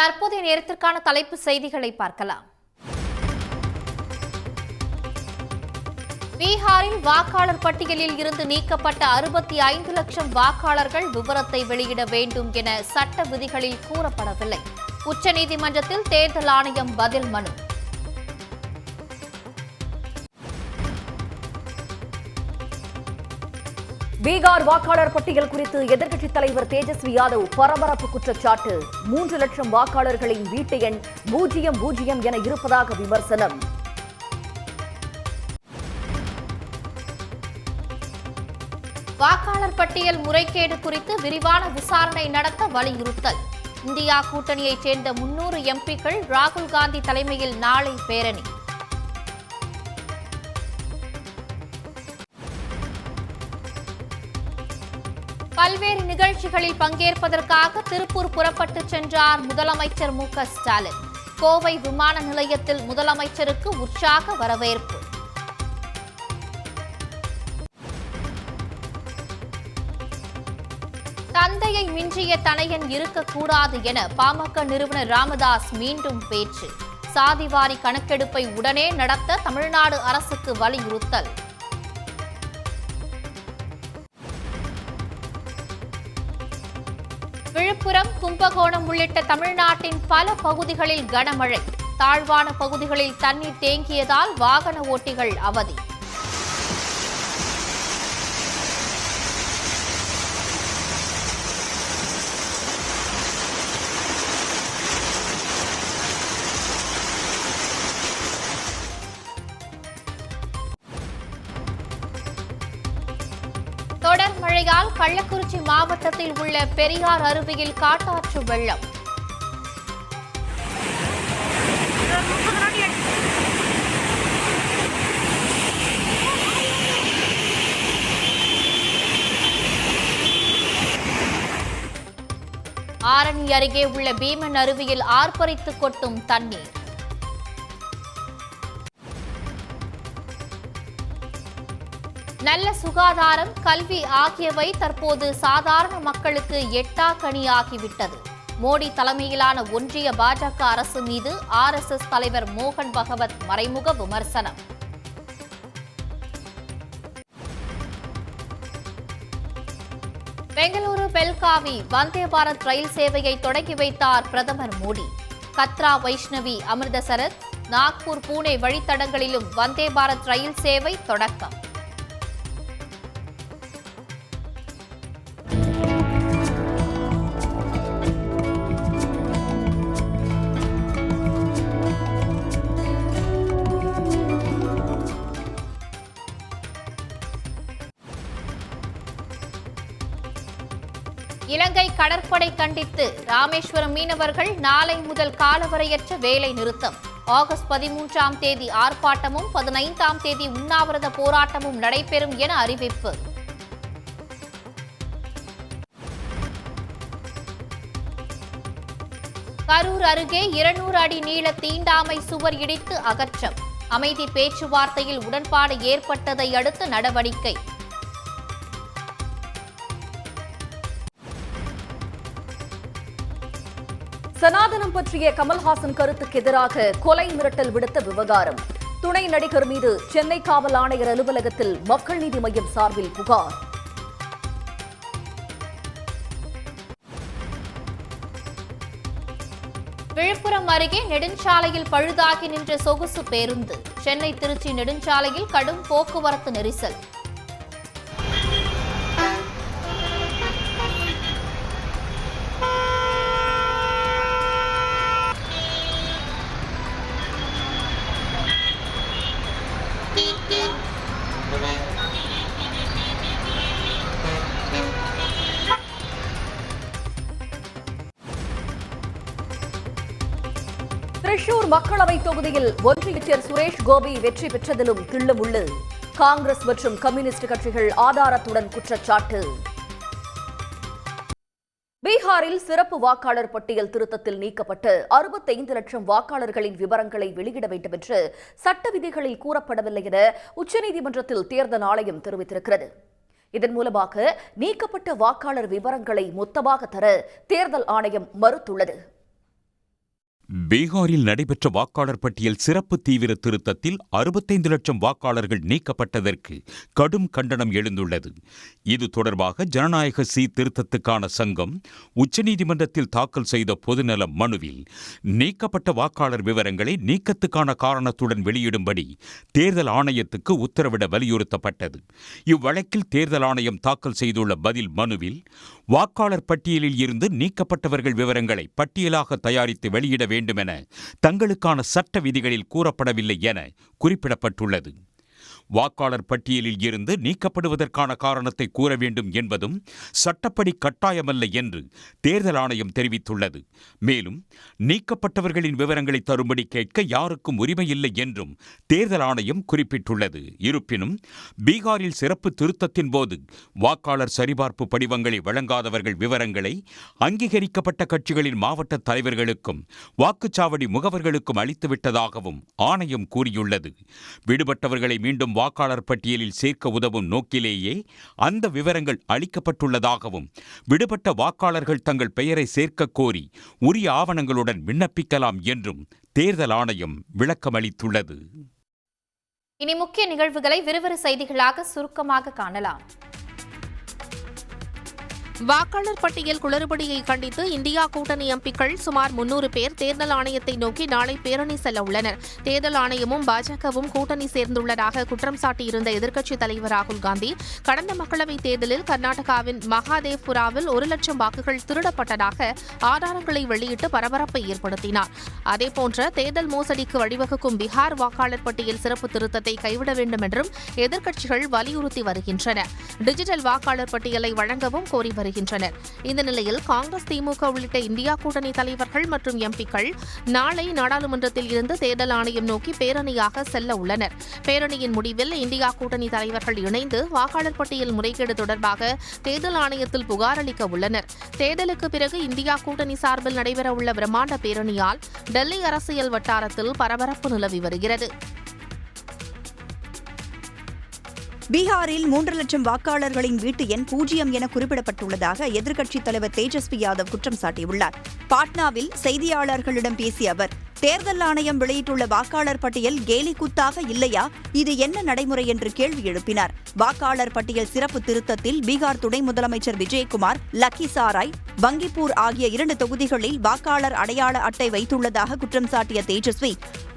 தற்போதைய நேரத்திற்கான தலைப்பு செய்திகளை பார்க்கலாம். பீகாரில் வாக்காளர் பட்டியலில் இருந்து நீக்கப்பட்ட 65 லட்சம் வாக்காளர்கள் விவரத்தை வெளியிட வேண்டும் என சட்ட விதிகளில் கூறப்படவில்லை. உச்சநீதிமன்றத்தில் தேர்தல் ஆணையம் பதில் மனு. பீகார் வாக்காளர் பட்டியல் குறித்து எதிர்க்கட்சித் தலைவர் தேஜஸ்வி யாதவ் பரபரப்பு குற்றச்சாட்டு. 3 லட்சம் வாக்காளர்களின் வீட்டு எண் 00 என இருப்பதாக விமர்சனம். வாக்காளர் பட்டியல் முறைகேடு குறித்து விரிவான விசாரணை நடத்த வலியுறுத்தல். இந்தியா கூட்டணியைச் சேர்ந்த 300 எம்பிக்கள் ராகுல் காந்தி தலைமையில் நாளை பேரணி. பல்வேறு நிகழ்ச்சிகளில் பங்கேற்பதற்காக திருப்பூர் புறப்பட்டு சென்றார் முதலமைச்சர் மு.க.ஸ்டாலின். கோவை விமான நிலையத்தில் முதலமைச்சருக்கு உற்சாக வரவேற்பு. தந்தையை மிஞ்சிய தனையன் இருக்கக்கூடாது என பாமக நிறுவனர் ராமதாஸ் மீண்டும் பேச்சு. சாதிவாரி கணக்கெடுப்பை உடனே நடத்த தமிழ்நாடு அரசுக்கு வலியுறுத்தல். விழுப்புரம், கும்பகோணம் உள்ளிட்ட தமிழ்நாட்டின் பல பகுதிகளில் கனமழை. தாழ்வான பகுதிகளில் தண்ணீர் தேங்கியதால் வாகன ஓட்டிகள் அவதி. தொடர் மழையால் கள்ளக்குறிச்சி மாவட்டத்தில் உள்ள பெரியார் அருவியில் காட்டாற்று வெள்ளம். ஆரணி அருகே உள்ள பீமன் அருவியில் ஆர்ப்பரித்து கொட்டும் தண்ணீர். நல்ல சுகாதாரம், கல்வி ஆகியவை தற்போது சாதாரண மக்களுக்கு எட்டாக்கனியாகிவிட்டது. மோடி தலைமையிலான ஒன்றிய பாஜக அரசு மீது RSS தலைவர் மோகன் பகவத் மறைமுக விமர்சனம். பெங்களூரு பெல்காவி வந்தே பாரத் ரயில் சேவையை தொடங்கி வைத்தார் பிரதமர் மோடி. கத்ரா, வைஷ்ணவி, அமிர்தசரஸ், நாக்பூர், புனே வழித்தடங்களிலும் வந்தே பாரத் ரயில் சேவை தொடக்கம். இலங்கை கடற்படை கண்டித்து ராமேஸ்வரம் மீனவர்கள் நாளை முதல் காலவரையற்ற வேலை நிறுத்தம். ஆகஸ்ட் 13ஆம் தேதி ஆர்ப்பாட்டமும் 15ஆம் தேதி உண்ணாவிரத போராட்டமும் நடைபெறும் என அறிவிப்பு. கரூர் அருகே 200 அடி நீள தீண்டாமை சுவர் இடித்து அகற்றம். அமைதி பேச்சுவார்த்தையில் உடன்பாடு ஏற்பட்டதை அடுத்து நடவடிக்கை. சனாதனம் பற்றிய கமல்ஹாசன் கருத்துக்கு எதிராக கொலை மிரட்டல் விடுத்த விவகாரம். துணை நடிகர் மீது சென்னை காவல் ஆணையர் அலுவலகத்தில் மக்கள் நீதி மய்யம் சார்பில் புகார். விழுப்புரம் அருகே நெடுஞ்சாலையில் பழுதாகி நின்ற சொகுசு பேருந்து. சென்னை திருச்சி நெடுஞ்சாலையில் கடும் போக்குவரத்து நெரிசல். திரிசூர் மக்களவை தொகுதியில் ஒன்றிய சுரேஷ் கோபி வெற்றி பெற்றதிலும் தில்லுமுள்ளு. காங்கிரஸ் மற்றும் கம்யூனிஸ்ட் கட்சிகள் ஆதாரத்துடன் குற்றச்சாட்டு. பீகாரில் சிறப்பு வாக்காளர் பட்டியல் திருத்தத்தில் நீக்கப்பட்டு 65 லட்சம் வாக்காளர்களின் விவரங்களை வெளியிட வேண்டும் என்று சட்ட விதிகளில் கூறப்படவில்லை என உச்சநீதிமன்றத்தில் தேர்தல் ஆணையம் தெரிவித்திருக்கிறது. இதன் மூலமாக நீக்கப்பட்ட வாக்காளர் விவரங்களை மொத்தமாக தர தேர்தல் ஆணையம் மறுத்துள்ளது. பீகாரில் நடைபெற்ற வாக்காளர் பட்டியல் சிறப்பு தீவிர திருத்தத்தில் 65 லட்சம் வாக்காளர்கள் நீக்கப்பட்டதற்கு கடும் கண்டனம் எழுந்துள்ளது. இது தொடர்பாக ஜனநாயக சீர்திருத்தத்துக்கான சங்கம் உச்சநீதிமன்றத்தில் தாக்கல் செய்த பொதுநல மனுவில் நீக்கப்பட்ட வாக்காளர் விவரங்களை நீக்கத்துக்கான காரணத்துடன் வெளியிடும்படி தேர்தல் ஆணையத்துக்கு உத்தரவிட வலியுறுத்தப்பட்டது. இவ்வழக்கில் தேர்தல் ஆணையம் தாக்கல் செய்துள்ள பதில் மனுவில் வாக்காளர் பட்டியலில் இருந்து நீக்கப்பட்டவர்கள் விவரங்களை பட்டியலாக தயாரித்து வெளியிட வேண்டும் என தங்களுக்கான சட்ட விதிகளில் கூறப்படவில்லை என குறிப்பிடப்பட்டுள்ளது. வாக்காளர் பட்டியலில் இருந்து நீக்கப்படுவதற்கான காரணத்தை கூற வேண்டும் என்பதும் சட்டப்படி கட்டாயமல்ல என்று தேர்தல் ஆணையம் தெரிவித்துள்ளது. மேலும் நீக்கப்பட்டவர்களின் விவரங்களை தரும்படி கேட்க யாருக்கும் உரிமையில்லை என்றும் தேர்தல் ஆணையம் குறிப்பிட்டுள்ளது. இருப்பினும் பீகாரில் சிறப்பு திருத்தத்தின் போது வாக்காளர் சரிபார்ப்பு படிவங்களை வழங்காதவர்கள் விவரங்களை அங்கீகரிக்கப்பட்ட கட்சிகளின் மாவட்ட தலைவர்களுக்கும் வாக்குச்சாவடி முகவர்களுக்கும் அளித்துவிட்டதாகவும் ஆணையம் கூறியுள்ளது. விடுபட்டவர்களை மீண்டும் வாக்காளர் பட்டியலில் சேர்க்க உதவும் நோக்கிலேயே அந்த விவரங்கள் அளிக்கப்பட்டுள்ளதாகவும் விடுபட்ட வாக்காளர்கள் தங்கள் பெயரை சேர்க்க கோரி உரிய ஆவணங்களுடன் விண்ணப்பிக்கலாம் என்றும் தேர்தல் ஆணையம் விளக்கமளித்துள்ளது. இனி முக்கிய நிகழ்வுகளை விறுவிறு செய்திகளாக சுருக்கமாக காணலாம். வாக்காளர் பட்டியல் குளறுபடியை கண்டித்து இந்தியா கூட்டணி எம்பிக்கள் சுமார் 300 பேர் தேர்தல் ஆணையத்தை நோக்கி நாளை பேரணி செல்ல உள்ளனர். தேர்தல் ஆணையமும் பாஜகவும் கூட்டணி சேர்ந்துள்ளதாக குற்றம் சாட்டியிருந்த எதிர்க்கட்சித் தலைவர் ராகுல் காந்தி கடந்த மக்களவைத் தேர்தலில் கர்நாடகாவின் மகாதேவ்புராவில் 1 லட்சம் வாக்குகள் திருடப்பட்டதாக ஆதாரங்களை வெளியிட்டு பரபரப்பை ஏற்படுத்தினார். அதேபோன்ற தேர்தல் மோசடிக்கு வழிவகுக்கும் பீகார் வாக்காளர் பட்டியல் சிறப்பு திருத்தத்தை கைவிட வேண்டும் என்றும் எதிர்க்கட்சிகள் வலியுறுத்தி வருகின்றன. டிஜிட்டல் வாக்காளர் பட்டியலை வழங்கவும் கோரி வருகின்றனர். இந்த நிலையில் காங்கிரஸ், திமுக உள்ளிட்ட இந்தியா கூட்டணி தலைவர்கள் மற்றும் எம்பிக்கள் நாளை நாடாளுமன்றத்தில் இருந்து தேர்தல் ஆணையம் நோக்கி பேரணியாக செல்ல உள்ளனர். பேரணியின் முடிவில் இந்தியா கூட்டணி தலைவர்கள் இணைந்து வாக்காளர் பட்டியல் முறைகேடு தொடர்பாக தேர்தல் ஆணையத்தில் புகார் அளிக்க உள்ளனர். தேர்தலுக்கு பிறகு இந்தியா கூட்டணி சார்பில் நடைபெறவுள்ள பிரம்மாண்ட பேரணியால் டெல்லி அரசியல் வட்டாரத்தில் பரபரப்பு நிலவி வருகிறது. பீகாரில் 3 லட்சம் வாக்காளர்களின் வீட்டு எண் 0 என குறிப்பிடப்பட்டுள்ளதாக எதிர்க்கட்சித் தலைவர் தேஜஸ்வி யாதவ் குற்றம் சாட்டியுள்ளார். பாட்னாவில் செய்தியாளர்களிடம் பேசிய அவர், தேர்தல் ஆணையம் வெளியிட்டுள்ள வாக்காளர் பட்டியல் கேலி கூத்தாக இல்லையா, இது என்ன நடைமுறை என்று கேள்வி எழுப்பினார். வாக்காளர் பட்டியல் சிறப்பு திருத்தத்தில் பீகார் துணை முதலமைச்சர் விஜயகுமார் லக்கிசாராய், வங்கிப்பூர் ஆகிய 2 தொகுதிகளில் வாக்காளர் அடையாள அட்டை வைத்துள்ளதாக குற்றம் சாட்டிய தேஜஸ்வி,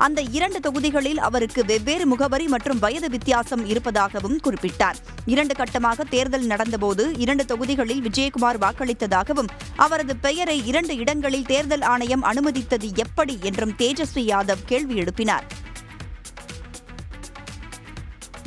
அந்த 2 தொகுதிகளில் அவருக்கு வெவ்வேறு முகவரி மற்றும் வயது வித்தியாசம் இருப்பதாகவும் குறிப்பிட்டார். 2 கட்டமாக தேர்தல் நடந்தபோது 2 தொகுதிகளில் விஜயகுமார் வாக்களித்ததாகவும் அவரது பெயரை 2 இடங்களில் தேர்தல் ஆணையம் அனுமதித்தது எப்படி என்றும் தேஜஸ்வி யாதவ் கேள்வி எழுப்பினார்.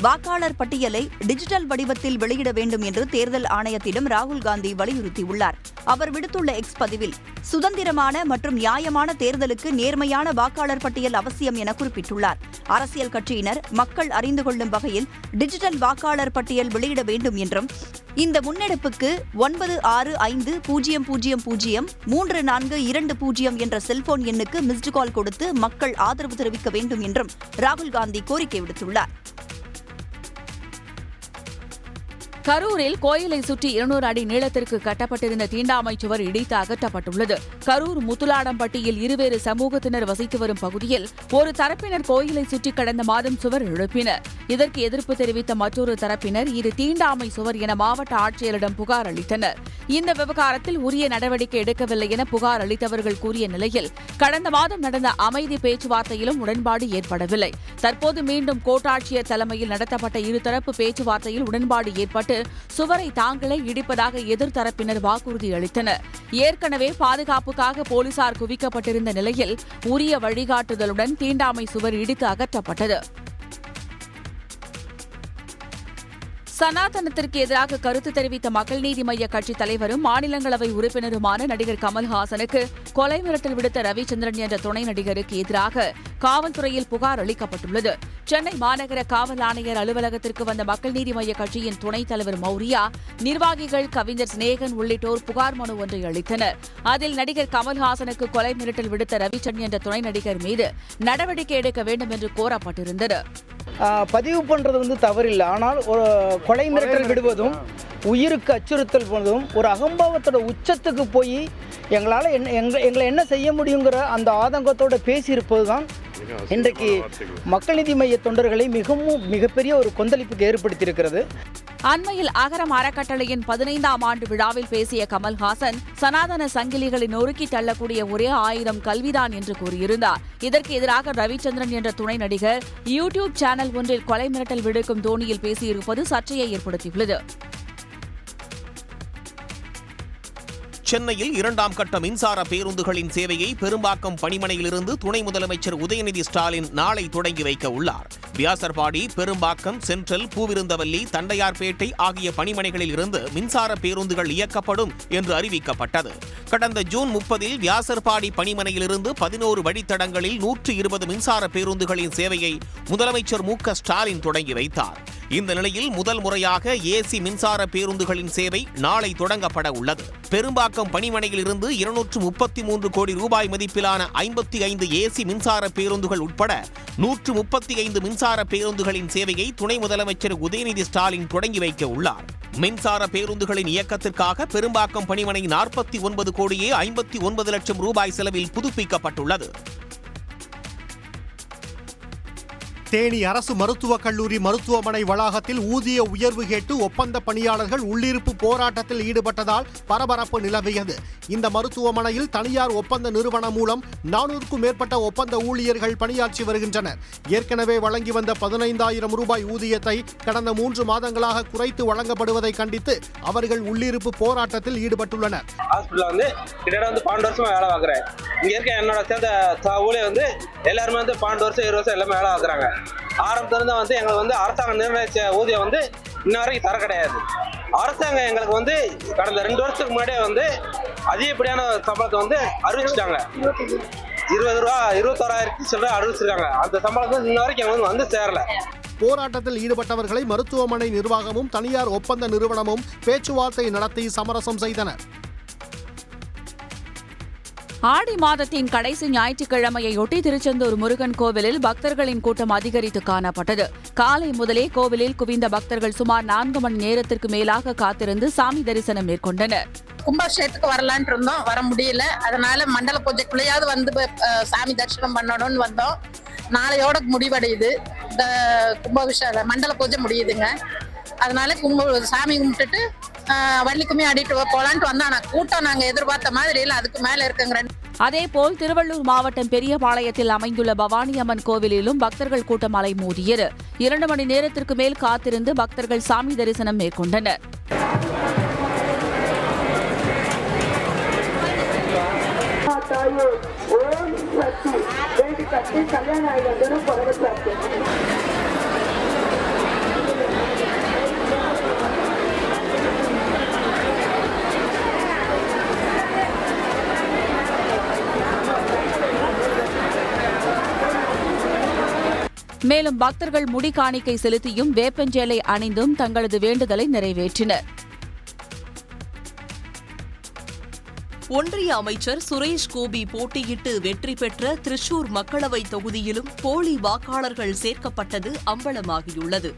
வாக்காளர் பட்டியலை டிஜிட்டல் வடிவத்தில் வெளியிட வேண்டும் என்று தேர்தல் ஆணையத்திடம் ராகுல் காந்தி வலியுறுத்தியுள்ளார். அவர் விடுத்துள்ள எக்ஸ் பதிவில், சுதந்திரமான மற்றும் நியாயமான தேர்தலுக்கு நேர்மையான வாக்காளர் பட்டியல் அவசியம் என குறிப்பிட்டுள்ளார். அரசியல் கட்சியினர் மக்கள் அறிந்து கொள்ளும் வகையில் டிஜிட்டல் வாக்காளர் பட்டியல் வெளியிட வேண்டும் என்றும், இந்த முன்னெடுப்புக்கு 9650003420 என்ற செல்போன் எண்ணுக்கு மிஸ்டு கால் கொடுத்து மக்கள் ஆதரவு தெரிவிக்க வேண்டும் என்றும் ராகுல் காந்தி கோரிக்கை விடுத்துள்ளார். கரூரில் கோயிலை சுற்றி 200 அடி நீளத்திற்கு கட்டப்பட்டிருந்த தீண்டாமை சுவர் இடித்து அகற்றப்பட்டுள்ளது. கரூர் முத்துலாடம்பட்டியில் இருவேறு சமூகத்தினர் வசித்து வரும் பகுதியில் ஒரு தரப்பினர் கோயிலை சுற்றி கடந்த மாதம் சுவர் எழுப்பினர். இதற்கு எதிர்ப்பு தெரிவித்த மற்றொரு தரப்பினர் இது தீண்டாமை சுவர் என மாவட்ட ஆட்சியரிடம் புகார் அளித்தனர். இந்த விவகாரத்தில் உரிய நடவடிக்கை எடுக்கவில்லை என புகார் அளித்தவர்கள் கூறிய நிலையில் கடந்த மாதம் நடந்த அமைதி பேச்சுவார்த்தையிலும் உடன்பாடு ஏற்படவில்லை. தற்போது மீண்டும் கோட்டாட்சியர் தலைமையில் நடத்தப்பட்ட இருதரப்பு பேச்சுவார்த்தையில் உடன்பாடு ஏற்பட்டு சுவரை தாங்களே இடிப்பதாக எதிர்த்தரப்பினர் வாக்குறுதி அளித்தனர். ஏற்கனவே பாதுகாப்புக்காக போலீசார் குவிக்கப்பட்டிருந்த நிலையில் உரிய வழிகாட்டுதலுடன் தீண்டாமை சுவர் இடித்து அகற்றப்பட்டது. சனாதனத்திற்கு எதிராக கருத்து தெரிவித்த மக்கள் நீதி மய்ய கட்சித் தலைவரும் மாநிலங்களவை உறுப்பினருமான நடிகர் கமல்ஹாசனுக்கு கொலை மிரட்டல் விடுத்த ரவிச்சந்திரன் என்ற துணை நடிகருக்கு எதிராக காவல்துறையில் புகார் அளிக்கப்பட்டுள்ளது. சென்னை மாநகர காவல் ஆணையர் அலுவலகத்திற்கு வந்த மக்கள் நீதி மய்ய கட்சியின் துணைத் தலைவர் மௌரியா, நிர்வாகிகள், கவிஞர் சிநேகன் உள்ளிட்டோர் புகார் மனு ஒன்றை அளித்தனர். அதில் நடிகர் கமல்ஹாசனுக்கு கொலை மிரட்டல் விடுத்த ரவிச்சந்திரன் என்ற துணை நடிகர் மீது நடவடிக்கை எடுக்க வேண்டும் என்று கோரப்பட்டிருந்தது. பதிவு பண்ணுறது தவறில்லை, ஆனால் ஒரு கொலை மிரட்டல் விடுவதும் உயிருக்கு அச்சுறுத்தல் போனதும் ஒரு அகம்பாவத்தோட உச்சத்துக்கு போய் எங்களால் எங்களை என்ன செய்ய முடியுங்கிற அந்த ஆதங்கத்தோடு பேசியிருப்பது தான் இன்றைக்கு மக்கள் நீதி மைய தொண்டர்களை மிகப்பெரிய ஒரு கொந்தளிப்புக்கு ஏற்படுத்தியிருக்கிறது. அண்மையில் அகரம் அறக்கட்டளையின் 15ஆம் ஆண்டு விழாவில் பேசிய கமல்ஹாசன் சனாதன சங்கிலிகளை நொறுக்கி தள்ளக்கூடிய ஒரே ஆயுதம் கல்விதான் என்று கூறியிருந்தார். இதற்கு எதிராக ரவிச்சந்திரன் என்ற துணை நடிகர் யூடியூப் சேனல் ஒன்றில் கொலை மிரட்டல் விடுக்கும் தோணியில் பேசியிருப்பது சர்ச்சையை ஏற்படுத்தியுள்ளது. சென்னையில் 2ஆம் கட்ட மின்சார பேருந்துகளின் சேவையை பெரும்பாக்கம் பணிமனையிலிருந்து துணை முதலமைச்சர் உதயநிதி ஸ்டாலின் நாளை தொடங்கி வைக்க உள்ளார். வியாசர்பாடி, பெரும்பாக்கம், சென்ட்ரல், பூவிருந்தவல்லி, தண்டையார்பேட்டை ஆகிய பணிமனைகளில் இருந்து மின்சார பேருந்துகள் இயக்கப்படும் என்று அறிவிக்கப்பட்டது. கடந்த ஜூன் 30 வியாசர்பாடி பணிமனையிலிருந்து 11 வழித்தடங்களில் 120 மின்சார பேருந்துகளின் சேவையை முதலமைச்சர் மு.க. ஸ்டாலின் தொடங்கி வைத்தார். இந்த நிலையில் முதல் முறையாக ஏசி மின்சார பேருந்துகளின் சேவை நாளை தொடங்கப்பட உள்ளது. பெரும்பாக்கம் பணிமனையில் இருந்து 233 கோடி ரூபாய் மதிப்பிலான 55 ஏசி மின்சார பேருந்துகள் உட்பட 135 மின்சார பேருந்துகளின் சேவையை துணை முதலமைச்சர் உதயநிதி ஸ்டாலின் தொடங்கி வைக்க உள்ளார். மின்சார பேருந்துகளின் இயக்கத்திற்காக பெரும்பாக்கம் பணிமனை 49 கோடியே 59 லட்சம் ரூபாய் செலவில் புதுப்பிக்கப்பட்டுள்ளது. தேனி அரசு மருத்துவக் கல்லூரி மருத்துவமனை வளாகத்தில் ஊதிய உயர்வு கேட்டு ஒப்பந்த பணியாளர்கள் உள்ளிருப்பு போராட்டத்தில் ஈடுபட்டதால் பரபரப்பு நிலவியது. இந்த மருத்துவமனையில் தனியார் ஒப்பந்த நிறுவனம் மூலம் 400க்கும் மேற்பட்ட ஒப்பந்த ஊழியர்கள் பணியாற்றி வருகின்றனர். ஏற்கனவே வழங்கி வந்த 15,000 ரூபாய் ஊதியத்தை கடந்த 3 மாதங்களாக குறைத்து வழங்கப்படுவதை கண்டித்து அவர்கள் உள்ளிருப்பு போராட்டத்தில் ஈடுபட்டுள்ளனர். எல்லாருமே 12 வருஷம் 20 வருஷம் எல்லாமே வேலை பார்க்குறாங்க. ஆரம்பத்திலிருந்து எங்களுக்கு அரசாங்கம் நிர்ணயிச்ச ஊதியம் இன்ன வரைக்கும் தர கிடையாது. அரசாங்கம் எங்களுக்கு கடந்த 2 வருஷத்துக்கு முன்னாடியே அதிகப்படியான சம்பளத்தை அறிவிச்சிட்டாங்க. 20 ரூபா 21,000 சொல்ல அறிவிச்சிருக்காங்க. அந்த சம்பளத்தை இன்ன வரைக்கும் எங்களுக்கு சேரல. போராட்டத்தில் ஈடுபட்டவர்களை மருத்துவமனை நிர்வாகமும் தனியார் ஒப்பந்த நிறுவனமும் பேச்சுவார்த்தை நடத்தி சமரசம் செய்தனர். ஆடி மாதத்தின் கடைசி ஞாயிற்றுக்கிழமையொட்டி திருச்செந்தூர் முருகன் கோவிலில் பக்தர்களின் கூட்டம் அதிகரித்து காணப்பட்டது. காலை முதலே கோவிலில் குவிந்த பக்தர்கள் சுமார் 4 மணி நேரத்திற்கு மேலாக காத்திருந்து சாமி தரிசனம் மேற்கொண்டனர். கும்பாபிஷேகத்துக்கு வரலான் இருந்தோம், வர முடியல. அதனால மண்டல பூஜைக்குள்ளேயாவது சாமி தரிசனம் பண்ணணும்னு வந்தோம். நாளையோட முடிவடையுது இந்த கும்பாபிஷேக மண்டல பூஜை முடியுதுங்க. அதனால சாமி கும்பிட்டுட்டு வள்ளிக்குமே ஆடிட்டு போலான்ட்டு வந்தா கூட்டம் நாங்க எதிர்பார்த்த மாதிரி இல்லை, அதுக்கு மேல இருக்குங்கிற. அதேபோல் திருவள்ளூர் மாவட்டம் பெரியபாளையத்தில் அமைந்துள்ள பவானி அம்மன் கோவிலிலும் பக்தர்கள் கூட்டம் அலைமோதியது. 2 மணி நேரத்திற்கு மேல் காத்திருந்து பக்தர்கள் சாமி தரிசனம் மேற்கொண்டனர். மேலும் பக்தர்கள் முடி காணிக்கை செலுத்தியும் வேப்பஞ்சேலை அணிந்தும் தங்களது வேண்டுதலை நிறைவேற்றினர். ஒன்றிய அமைச்சர் சுரேஷ் கோபி போட்டியிட்டு வெற்றி பெற்ற திருச்சூர் மக்களவை தொகுதியிலும் போலி வாக்காளர்கள் சேர்க்கப்பட்டது அம்பலமாகியுள்ளது.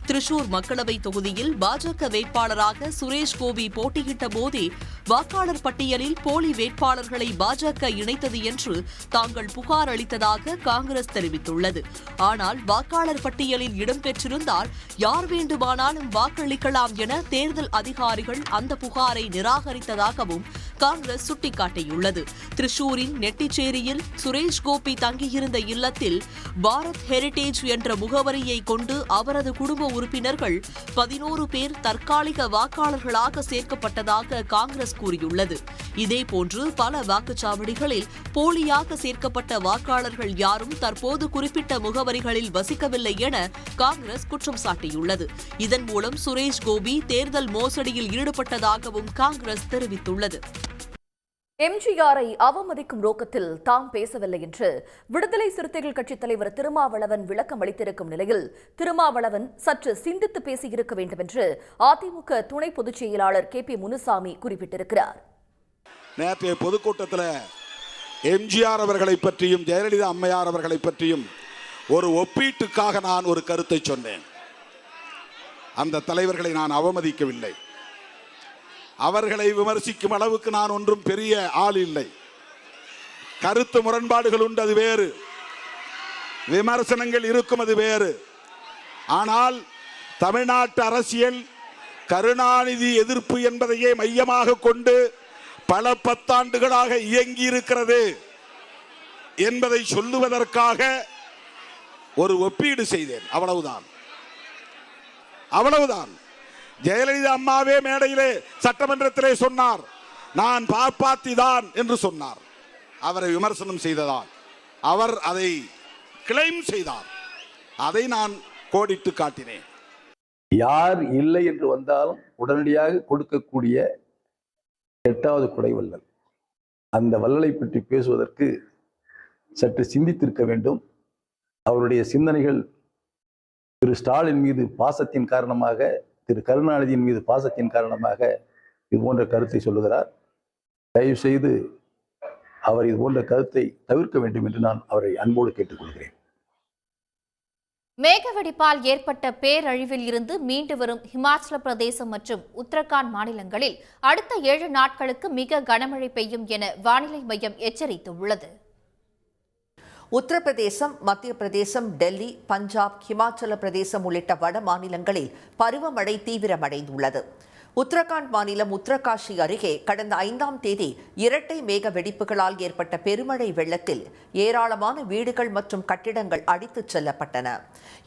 திருச்சூர் மக்களவை தொகுதியில் பாஜக வேட்பாளராக சுரேஷ் கோபி போட்டியிட்ட போதே வாக்காளர் பட்டியலில் போலி வேட்பாளர்களை பாஜக இணைத்தது என்று தாங்கள் புகார் அளித்ததாக காங்கிரஸ் தெரிவித்துள்ளது. ஆனால் வாக்காளர் பட்டியலில் இடம்பெற்றிருந்தால் யார் வேண்டுமானாலும் வாக்களிக்கலாம் என தேர்தல் அதிகாரிகள் அந்த புகாரை நிராகரித்ததாகவும் காங்கிரஸ் சுட்டிக்காட்டியுள்ளது. திருச்சூரின் நெட்டிச்சேரியில் சுரேஷ் கோபி தங்கியிருந்த இல்லத்தில் பாரத் ஹெரிடேஜ் என்ற முகவரியை கொண்டு அவரது குடும்ப உறுப்பினர்கள் 11 பேர் தற்காலிக வாக்காளர்களாக சேர்க்கப்பட்டதாக காங்கிரஸ் கூறியுள்ளது. இதேபோன்று பல வாக்குச்சாவடிகளில் போலியாக சேர்க்கப்பட்ட வாக்காளர்கள் யாரும் தற்போது குறிப்பிட்ட முகவரிகளில் வசிக்கவில்லை என காங்கிரஸ் குற்றம் சாட்டியுள்ளது. இதன் மூலம் சுரேஷ் கோபி தேர்தல் மோசடியில் ஈடுபட்டதாகவும் காங்கிரஸ் தெரிவித்துள்ளது. எம்ஜிஆரை அவமதிக்கும் நோக்கத்தில் தாம் பேசவில்லை என்று விடுதலை சிறுத்தைகள் கட்சித் தலைவர் திருமாவளவன் விளக்கம் அளித்திருக்கும் நிலையில் திருமாவளவன் சற்று சிந்தித்து பேசியிருக்க வேண்டும் என்று அதிமுக துணை பொதுச் செயலாளர் கே.பி. முனுசாமி குறிப்பிட்டிருக்கிறார். நேற்றைய பொதுக்கூட்டத்தில் எம்ஜிஆர் அவர்களை பற்றியும் ஜெயலலிதா அம்மையார் அவர்களை பற்றியும் ஒரு ஒப்பீட்டுக்காக நான் ஒரு கருத்தை சொன்னேன். அந்த தலைவர்களை நான் அவமதிக்கவில்லை. அவர்களை விமர்சிக்கும் அளவுக்கு நான் ஒன்றும் பெரிய ஆள் இல்லை. கருத்து முரண்பாடுகள் உண்டு, அது வேறு. விமர்சனங்கள் இருக்கும், அது வேறு. ஆனால் தமிழ்நாட்டு அரசியல் கருணாநிதி எதிர்ப்பு என்பதையே மையமாக கொண்டு பல பத்தாண்டுகளாக இயங்கி இருக்கிறது என்பதை சொல்லுவதற்காக ஒரு ஒப்பீடு செய்தேன். அவ்வளவுதான். ஜெயலலிதா அம்மாவே மேடையிலே சட்டமன்றத்திலே சொன்னார், நான் பாப்பாத்தி தான் என்று சொன்னார். அவரை விமர்சனம் செய்ததால் அவர் அதை கிளைம் செய்தார். அதை நான் கோடிட்டு காட்டினேன். யார் இல்லை என்று வந்தாலும் உடனடியாக கொடுக்கக்கூடிய 8வது குடை வள்ளல். அந்த வள்ளலை பற்றி பேசுவதற்கு சற்று சிந்தித்திருக்க வேண்டும். அவருடைய சிந்தனைகள் திரு ஸ்டாலின் மீது பாசத்தின் காரணமாக, திரு கருணாநிதியின் மீது பாசத்தின் காரணமாக இது போன்ற கருத்தை சொல்லுகிறார். தயவு செய்து அவர் இது போன்ற கருத்தை தவிர்க்க வேண்டும் என்று நான் அவரை அன்போடு கேட்டுக்கொள்கிறேன். மேகவெடிப்பால் ஏற்பட்ட பேரழிவில் இருந்து மீண்டு வரும் ஹிமாச்சல பிரதேசம் மற்றும் உத்தரகாண்ட் மாநிலங்களில் அடுத்த 7 நாட்களுக்கு மிக கனமழை பெய்யும் என வானிலை மையம் எச்சரித்துள்ளது. உத்தரப்பிரதேசம், மத்திய பிரதேசம், டெல்லி, பஞ்சாப், ஹிமாச்சல பிரதேசம் உள்ளிட்ட வட மாநிலங்களில் பருவமழை தீவிரமடைந்துள்ளது. உத்தரகாண்ட் மாநிலம் உத்தரகாஷி அருகே கடந்த 5ஆம் தேதி இரட்டை மேக வெடிப்புகளால் ஏற்பட்ட பெருமழை வெள்ளத்தில் ஏராளமான வீடுகள் மற்றும் கட்டிடங்கள் அடித்துச் செல்லப்பட்டன.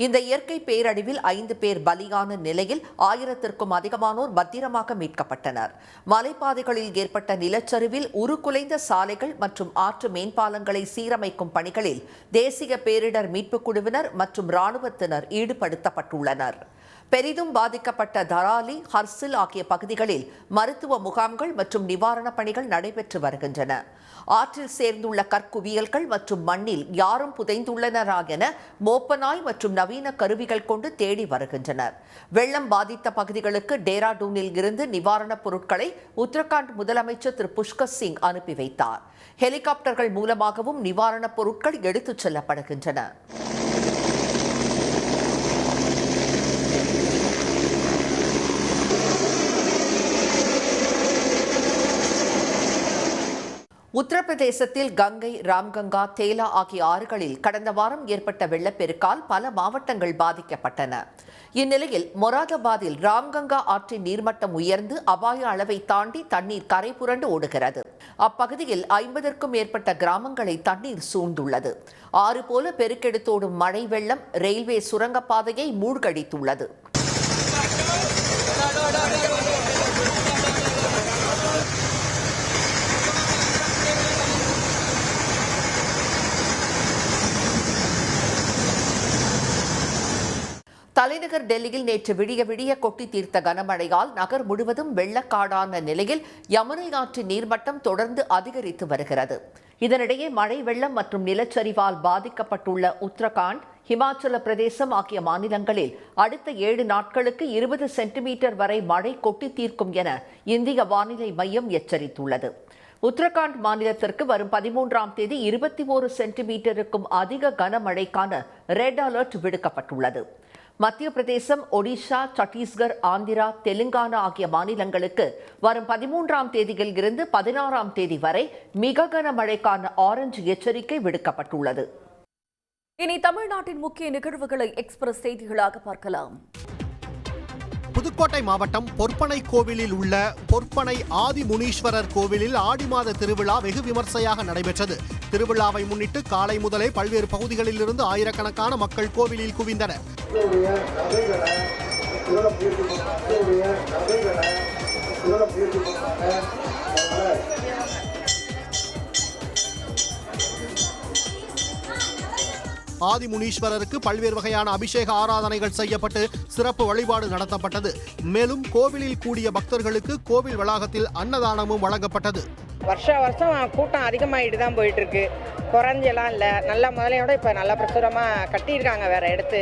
இந்த இயற்கை பேரழிவில் 5 பேர் பலியான நிலையில் 1000த்திற்கும் அதிகமானோர் பத்திரமாக மீட்கப்பட்டனர். மலைப்பாதைகளில் ஏற்பட்ட நிலச்சரிவில் உருக்குலைந்த சாலைகள் மற்றும் ஆற்று மேம்பாலங்களை சீரமைக்கும் பணிகளில் தேசிய பேரிடர் மீட்புக் குழுவினர் மற்றும் இராணுவத்தினர் ஈடுபடுத்தப்பட்டுள்ளனர். பெரிதும் பாதிக்கப்பட்ட தராலி, ஹர்சில் ஆகிய பகுதிகளில் மருத்துவ முகாம்கள் மற்றும் நிவாரணப் பணிகள் நடைபெற்று வருகின்றன. ஆற்றில் சேர்ந்துள்ள கற்குவியல்கள் மற்றும் மண்ணில் யாரும் புதைந்துள்ளனரா என மோப்பநாய் மற்றும் நவீன கருவிகள் கொண்டு தேடி வருகின்றனர். வெள்ளம் பாதித்த பகுதிகளுக்கு டேராடூனில் இருந்து நிவாரணப் பொருட்களை உத்தரகாண்ட் முதலமைச்சர் திரு புஷ்கர் சிங் அனுப்பி வைத்தார். ஹெலிகாப்டர்கள் மூலமாகவும் நிவாரணப் பொருட்கள் எடுத்துச் செல்லப்படுகின்றன. உத்தரப்பிரதேசத்தில் கங்கை, ராம்கங்கா, தேலா ஆகிய ஆறுகளில் கடந்த வாரம் ஏற்பட்ட வெள்ளப்பெருக்கால் பல மாவட்டங்கள் பாதிக்கப்பட்டன. இந்நிலையில் மொராதாபாத்தில் ராம்கங்கா ஆற்றின் நீர்மட்டம் உயர்ந்து அபாய அளவை தாண்டி தண்ணீர் கரை புரண்டு ஓடுகிறது. அப்பகுதியில் 50க்கும் மேற்பட்ட கிராமங்களை தண்ணீர் சூழ்ந்துள்ளது. ஆறு போல பெருக்கெடுத்தோடும் மழை வெள்ளம் ரயில்வே சுரங்கப்பாதையை மூழ்கடித்துள்ளது. தலைநகர் டெல்லியில் நேற்று விடிய விடிய கொட்டி தீர்த்த கனமழையால் நகர் முழுவதும் வெள்ளக்காடான நிலையில் யமுனை ஆற்றின் நீர்மட்டம் தொடர்ந்து அதிகரித்து வருகிறது. இதனிடையே மழை வெள்ளம் மற்றும் நிலச்சரிவால் பாதிக்கப்பட்டுள்ள உத்தரகாண்ட், ஹிமாச்சல பிரதேசம் ஆகிய மாநிலங்களில் அடுத்த 7 நாட்களுக்கு 20 சென்டிமீட்டர் வரை மழை கொட்டி தீர்க்கும் என இந்திய வானிலை மையம் எச்சரித்துள்ளது. உத்தரகாண்ட் மாநிலத்திற்கு வரும் 13ஆம் தேதி 21 சென்டிமீட்டருக்கும் அதிக கனமழைக்கான ரெட் அலர்ட் விடுக்கப்பட்டுள்ளது. மத்திய பிரதேசம், ஒடிஷா, சத்தீஸ்கர், ஆந்திரா, தெலுங்கானா ஆகிய மாநிலங்களுக்கு வரும் 13ஆம் தேதியில் இருந்து 16ஆம் தேதி வரை மிக கனமழைக்கான ஆரஞ்சு எச்சரிக்கை விடுக்கப்பட்டுள்ளது. இனி தமிழ்நாட்டின் முக்கிய நிகழ்வுகளை எக்ஸ்பிரஸ் செய்திகளாக பார்க்கலாம். புதுக்கோட்டை மாவட்டம் பொற்பனை கோவிலில் உள்ள பொற்பனை ஆதி முனீஸ்வரர் கோவிலில் ஆடி மாத திருவிழா வெகு விமர்சையாக நடைபெற்றது. திருவிழாவை முன்னிட்டு காலை முதலே பல்வேறு பகுதிகளில் இருந்து ஆயிரக்கணக்கான மக்கள் கோவிலில் குவிந்தனர். ஆதிமுனீஸ்வரருக்கு பல்வேறு வகையான அபிஷேக ஆராதனைகள் செய்யப்பட்டு சிறப்பு வழிபாடு நடத்தப்பட்டது. மேலும் கோவிலில் கூடிய பக்தர்களுக்கு கோவில் வளாகத்தில் அன்னதானமும் வழங்கப்பட்டது. வருஷம் கூட்டம் அதிகமாகிட்டு தான் போயிட்டு இருக்கு, குறைஞ்செல்லாம் இல்லை. நல்லா முதலையோட இப்போ நல்லா பிரசுரமாக கட்டியிருக்காங்க. வேற எடுத்து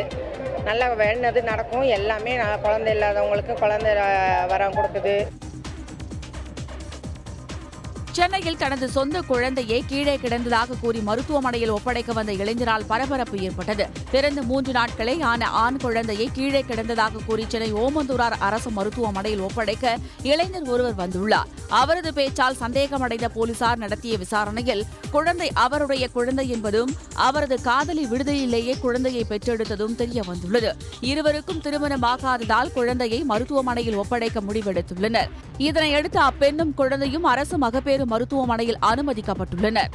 நல்லா வேணுனது நடக்கும். எல்லாமே குழந்தை இல்லாதவங்களுக்கு குழந்தை வரம் கொடுக்குது. சென்னையில் தனது சொந்த குழந்தையை கீழே கிடந்ததாக கூறி மருத்துவமனையில் ஒப்படைக்க வந்த இளைஞரால் பரபரப்பு ஏற்பட்டது. பிறந்து 3 நாட்களே ஆன ஆண் குழந்தையை கீழே கிடந்ததாக கூறி சென்னை ஓமந்தூரார் அரசு மருத்துவமனையில் ஒப்படைக்க இளைஞர் ஒருவர் வந்துள்ளார். அவரது பேச்சால் சந்தேகமடைந்த போலீசார் நடத்திய விசாரணையில் குழந்தை அவருடைய குழந்தை என்பதும் அவரது காதலி விடுதியிலேயே குழந்தையை பெற்றெடுத்ததும் தெரிய வந்துள்ளது. இருவருக்கும் திருமணமாகாததால் குழந்தையை மருத்துவமனையில் ஒப்படைக்க முடிவெடுத்துள்ளனர். இதனையடுத்து அப்பெண்ணும் குழந்தையும் அரசு மகப்பேறு மருத்துவமனையில் அனுமதிக்கப்பட்டுள்ளனர்.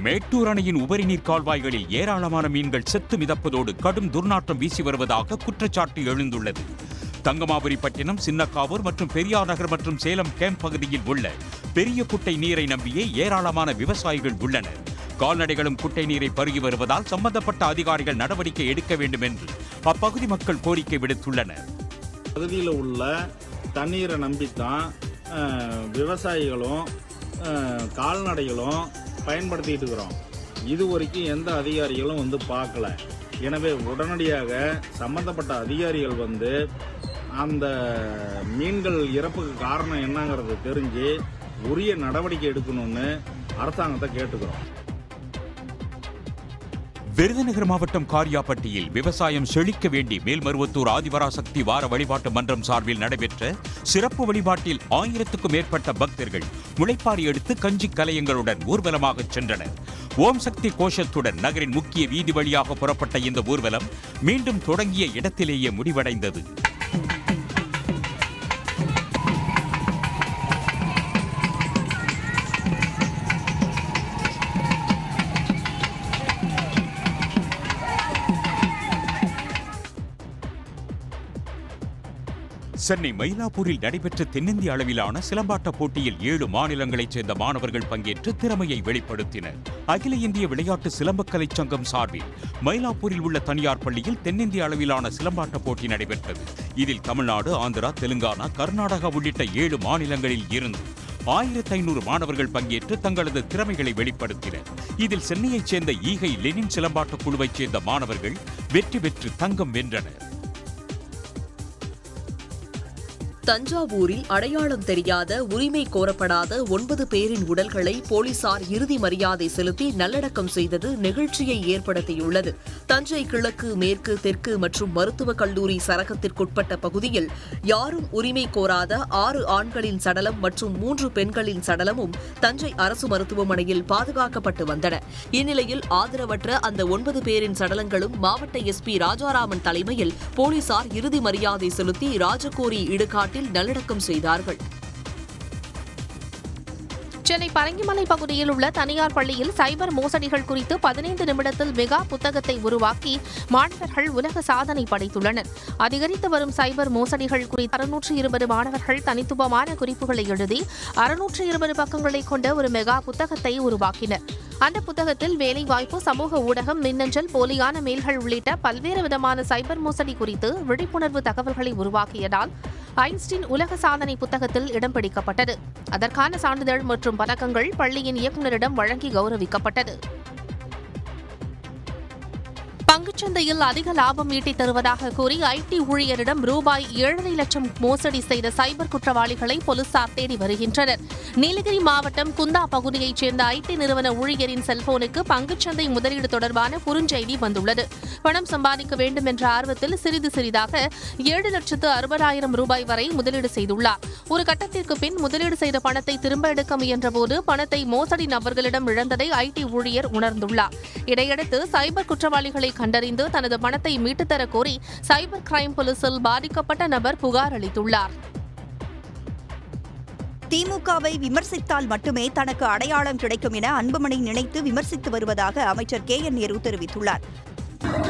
மேட்டூர் அணையின் உபரிநீர் கால்வாய்களில் ஏராளமான மீன்கள் செத்து மிதப்பதோடு கடும் துர்நாற்றம் வீசி வருவதாக குற்றச்சாட்டு எழுந்துள்ளது. தங்கமாபுரிப்பட்டினம், சின்னக்காவூர் மற்றும் பெரியார் நகர் மற்றும் சேலம் கேம்ப் பகுதியில் உள்ள பெரிய குட்டை நீரை நம்பியே ஏராளமான விவசாயிகள் உள்ளனர். கால்நடைகளும் குட்டை நீரை பருகி வருவதால் சம்பந்தப்பட்ட அதிகாரிகள் நடவடிக்கை எடுக்க வேண்டும் என்று அப்பகுதி மக்கள் கோரிக்கை விடுத்துள்ளனர். பகுதியில் உள்ள தண்ணீரை நம்பித்தான் விவசாயிகளும் கால்நடைகளும் பயன்படுத்திட்டு இருக்கிறோம். இது வரைக்கும் எந்த அதிகாரிகளும் வந்து பார்க்கல. எனவே உடனடியாக சம்பந்தப்பட்ட அதிகாரிகள் வந்து அந்த மீன்கள் இறப்புக்கு காரணம் என்னங்கிறது தெரிஞ்சு உரிய நடவடிக்கை எடுக்கணும்னு அரசாங்கத்தை கேட்டுக்கிறோம். விருதுநகர் மாவட்டம் காரியாப்பட்டியில் விவசாயம் செழிக்க வேண்டி மேல்மருவத்தூர் ஆதிபராசக்தி வார வழிபாட்டு மன்றம் சார்பில் நடைபெற்ற சிறப்பு வழிபாட்டில் 1000க்கும் மேற்பட்ட பக்தர்கள் முளைப்பாரி எடுத்து கஞ்சி கலயங்களுடன் ஊர்வலமாக சென்றனர். ஓம் சக்தி கோஷத்துடன் நகரின் முக்கிய வீதி வழியாக புறப்பட்ட இந்த ஊர்வலம் மீண்டும் தொடங்கிய இடத்திலேயே முடிவடைந்தது. சென்னை மயிலாப்பூரில் நடைபெற்ற தென்னிந்திய அளவிலான சிலம்பாட்ட போட்டியில் 7 மாநிலங்களைச் சேர்ந்த மாணவர்கள் பங்கேற்று திறமையை வெளிப்படுத்தினர். அகில இந்திய விளையாட்டு சிலம்பக்கலை சங்கம் சார்பில் மயிலாப்பூரில் உள்ள தனியார் பள்ளியில் தென்னிந்திய அளவிலான சிலம்பாட்ட போட்டி நடைபெற்றது. இதில் தமிழ்நாடு, ஆந்திரா, தெலுங்கானா, கர்நாடகா உள்ளிட்ட 7 மாநிலங்களில் இருந்து 1500 மாணவர்கள் பங்கேற்று தங்களது திறமைகளை வெளிப்படுத்தினர். இதில் சென்னையைச் சேர்ந்த ஈகை லெனின் சிலம்பாட்ட குழுவைச் சேர்ந்த மாணவர்கள் வெற்றி பெற்று தங்கம் வென்றனர். தஞ்சாவூரில் அடையாளம் தெரியாத, உரிமை கோரப்படாத 9 பேரின் உடல்களை போலீசார் இறுதி மரியாதை செலுத்தி நல்லடக்கம் செய்தது நெகிழ்ச்சியை ஏற்படுத்தியுள்ளது. தஞ்சை கிழக்கு, மேற்கு, தெற்கு மற்றும் மருத்துவக் கல்லூரி சரகத்திற்குட்பட்ட பகுதியில் யாரும் உரிமை கோராத 6 ஆண்களின் சடலம் மற்றும் 3 பெண்களின் சடலமும் தஞ்சை அரசு மருத்துவமனையில் பாதுகாக்கப்பட்டு வந்தன. இந்நிலையில் ஆதரவற்ற அந்த 9 பேரின் சடலங்களும் மாவட்ட எஸ்பி ராஜாராமன் தலைமையில் போலீசார் இறுதி மரியாதை செலுத்தி ராஜகோரி இடுகாட்டில் நல்லடக்கம் செய்தார்கள். சென்னை பரங்கிமலை பகுதியில் உள்ள தனியார் பள்ளியில் சைபர் மோசடிகள் குறித்து 15 நிமிடத்தில் மெகா புத்தகத்தை உருவாக்கி மாணவர்கள் உலக சாதனை படைத்துள்ளனர். அதிகரித்து வரும் சைபர் மோசடிகள் குறித்து 620 மாணவர்கள் தனித்துவமான குறிப்புகளை எழுதி 620 பக்கங்களை கொண்ட ஒரு மெகா புத்தகத்தை உருவாக்கினர். அந்த புத்தகத்தில் வேலைவாய்ப்பு, சமூக ஊடகம், மின்னஞ்சல், போலியான மெயில்கள் உள்ளிட்ட பல்வேறு விதமான சைபர் மோசடி குறித்து விழிப்புணர்வு தகவல்களை உருவாக்கியதால் ஐன்ஸ்டீன் உலக சாதனை புத்தகத்தில் இடம் பிடிக்கப்பட்டது. அதற்கான சான்றிதழ் மற்றும் பதக்கங்கள் பள்ளியின் இயக்குநரிடம் வழங்கி கௌரவிக்கப்பட்டது. பங்குச்சந்தையில் அதிக லாபம் ஈட்டித் தருவதாக கூறி ஐடி ஊழியரிடம் ரூபாய் 7.5 லட்சம் மோசடி செய்த சைபர் குற்றவாளிகளை போலீசார் தேடி வருகின்றனர். நீலகிரி மாவட்டம் குந்தா பகுதியைச் சேர்ந்த ஐடி நிறுவன ஊழியரின் செல்போனுக்கு பங்குச்சந்தை முதலீடு தொடர்பான குறுஞ்செய்தி வந்துள்ளது. பணம் சம்பாதிக்க வேண்டும் என்ற ஆர்வத்தில் சிறிது சிறிதாக 7,60,000 ரூபாய் வரை முதலீடு செய்துள்ளார். ஒரு கட்டத்திற்கு பின் முதலீடு செய்த பணத்தை திரும்ப எடுக்க முயன்றபோது பணத்தை மோசடி நபர்களிடம் இழந்ததை ஐடி ஊழியர் உணர்ந்துள்ளார். இதையடுத்து சைபர் குற்றவாளிகளை கண்டறிந்து தனது பணத்தை மீட்டுத்தர கோரி சைபர் கிரைம் போலீசில் பாதிக்கப்பட்ட நபர் புகார் அளித்துள்ளார். திமுகவை விமர்சித்தால் மட்டுமே தனக்கு அடையாளம் கிடைக்கும் என அன்புமணி நினைத்து விமர்சித்து வருவதாக அமைச்சர் KN நேரு தெரிவித்துள்ளார்.